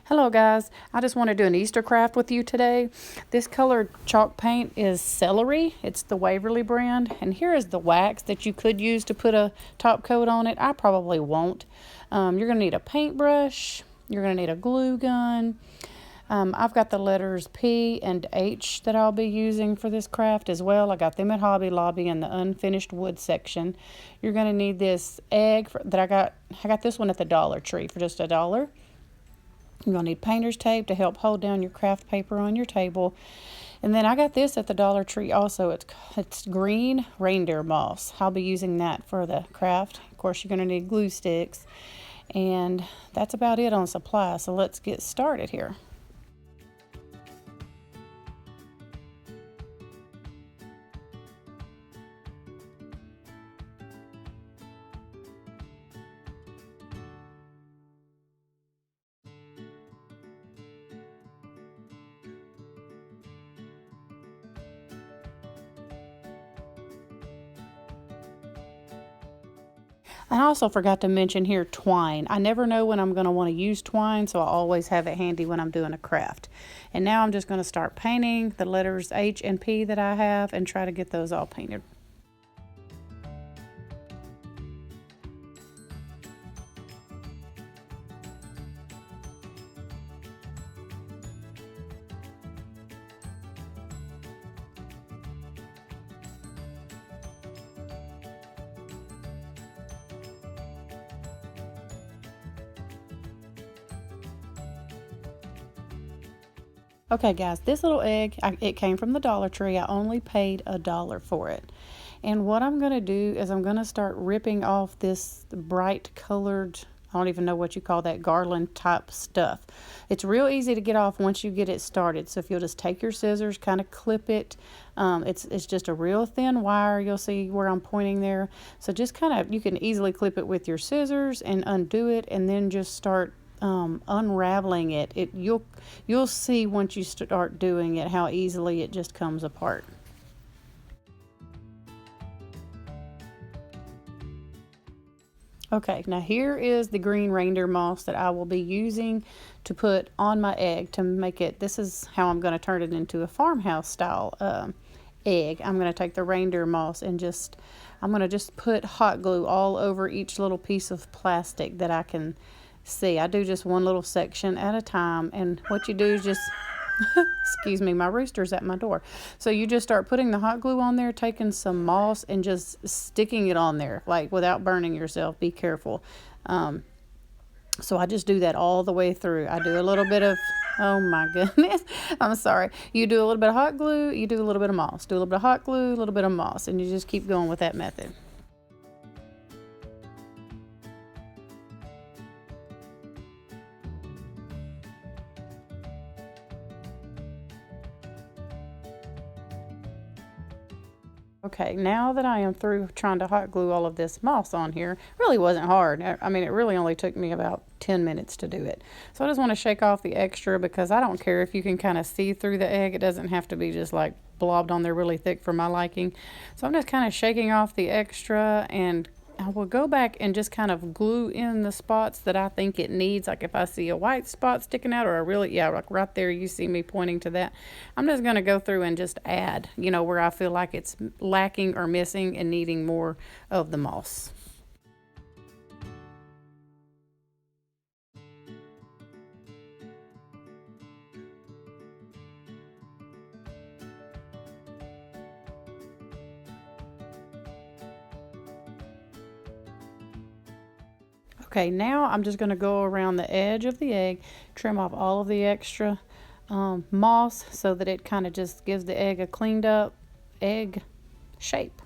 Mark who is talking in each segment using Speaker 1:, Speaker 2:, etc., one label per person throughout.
Speaker 1: Hello guys, I just want to do an Easter craft with you today. This colored chalk paint is celery. It's the Waverly brand, and here is the wax that you could use to put a top coat on it. I probably won't. You're going to need a paintbrush. You're going to need a glue gun. I've got the letters P and H that I'll be using for this craft as well. I got them at Hobby Lobby in the unfinished wood section. You're going to need this egg that I got this one at the Dollar Tree for just $1. You're going to need painter's tape to help hold down your craft paper on your table. And then I got this at the Dollar Tree also. It's green reindeer moss. I'll be using that for the craft. Of course, you're going to need glue sticks. And that's about it on supply. So let's get started here. I also forgot to mention here twine. I never know when I'm going to want to use twine, so I always have it handy when I'm doing a craft. And now I'm just going to start painting the letters H and P that I have and try to get those all painted. Okay guys, this little egg, it came from the Dollar Tree. I only paid $1 for it. And what I'm going to do is I'm going to start ripping off this bright colored, I don't even know what you call that, garland type stuff. It's real easy to get off once you get it started. So if you'll just take your scissors, kind of clip it. It's just a real thin wire. You'll see where I'm pointing there. So just kind of, you can easily clip it with your scissors and undo it, and then just start unraveling it. You'll see once you start doing it how easily it just comes apart. Okay, now here is the green reindeer moss that I will be using to put on my egg to make it. This is how I'm going to turn it into a farmhouse style egg. I'm going to take the reindeer moss and I'm going to just put hot glue all over each little piece of plastic that I can see. I do just one little section at a time, and what you do is just excuse me, my rooster's at my door. So you just start putting the hot glue on there, taking some moss and just sticking it on there, like without burning yourself. Be careful. So I just do that all the way through. I do a little bit of, oh my goodness, I'm sorry. You do a little bit of hot glue, you do a little bit of moss, do a little bit of hot glue, a little bit of moss, and you just keep going with that method. Okay, now that I am through trying to hot glue all of this moss on here, really wasn't hard. I mean, it really only took me about 10 minutes to do it. So I just want to shake off the extra, because I don't care if you can kind of see through the egg. It doesn't have to be just like blobbed on there really thick for my liking. So I'm just kind of shaking off the extra, and I will go back and just kind of glue in the spots that I think it needs. Like if I see a white spot sticking out, or like right there, you see me pointing to that. I'm just going to go through and just add, where I feel like it's lacking or missing and needing more of the moss. Okay, now I'm just going to go around the edge of the egg, trim off all of the extra moss so that it kind of just gives the egg a cleaned up egg shape.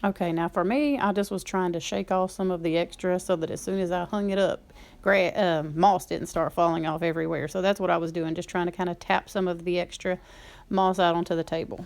Speaker 1: Okay, now for me, I just was trying to shake off some of the extra so that as soon as I hung it up, moss didn't start falling off everywhere. So that's what I was doing, just trying to kind of tap some of the extra moss out onto the table.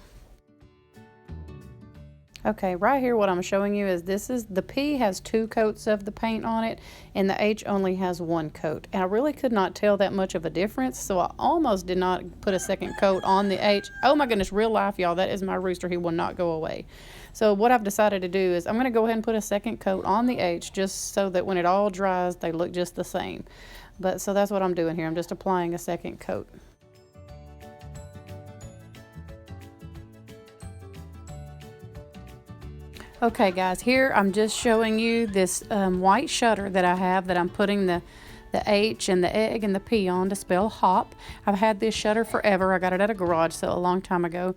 Speaker 1: Okay, right here what I'm showing you is the P has 2 coats of the paint on it and the H only has 1 coat. And I really could not tell that much of a difference, so I almost did not put a second coat on the H. Oh my goodness, real life, y'all, that is my rooster. He will not go away. So what I've decided to do is I'm going to go ahead and put a second coat on the H just so that when it all dries, they look just the same. So that's what I'm doing here. I'm just applying a second coat. Okay guys, here I'm just showing you this white shutter that I have that I'm putting the H and the egg and the P on to spell hop. I've had this shutter forever. I got it at a garage sale a long time ago.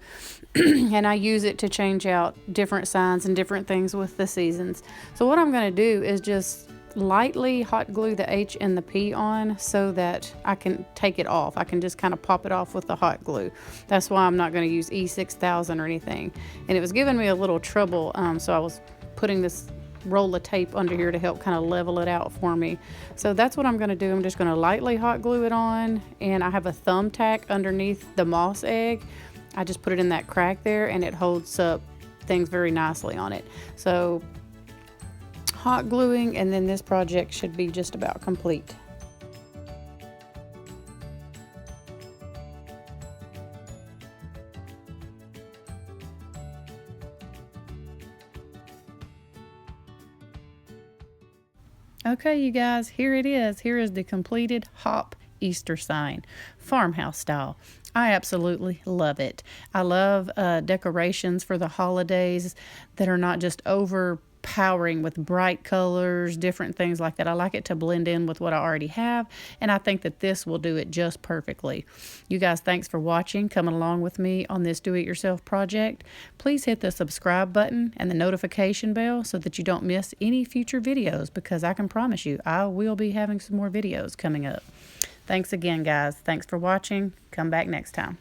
Speaker 1: And I use it to change out different signs and different things with the seasons. So what I'm going to do is just lightly hot glue the H and the P on so that I can take it off. I can just kind of pop it off with the hot glue. That's why I'm not going to use E6000 or anything. And it was giving me a little trouble, so I was putting this roll of tape under here to help kind of level it out for me. So that's what I'm going to do. I'm just going to lightly hot glue it on, and I have a thumbtack underneath the moss egg. I just put it in that crack there and it holds up things very nicely on it. So hot gluing, and then this project should be just about complete. Okay, you guys, here it is. Here is the completed hop Easter sign, farmhouse style. I absolutely love it. I love decorations for the holidays that are not just overpowering with bright colors, different things like that. I like it to blend in with what I already have, and I think that this will do it just perfectly. You guys, thanks for watching, coming along with me on this do-it-yourself project. Please hit the subscribe button and the notification bell so that you don't miss any future videos, because I can promise you I will be having some more videos coming up. Thanks again, guys. Thanks for watching. Come back next time.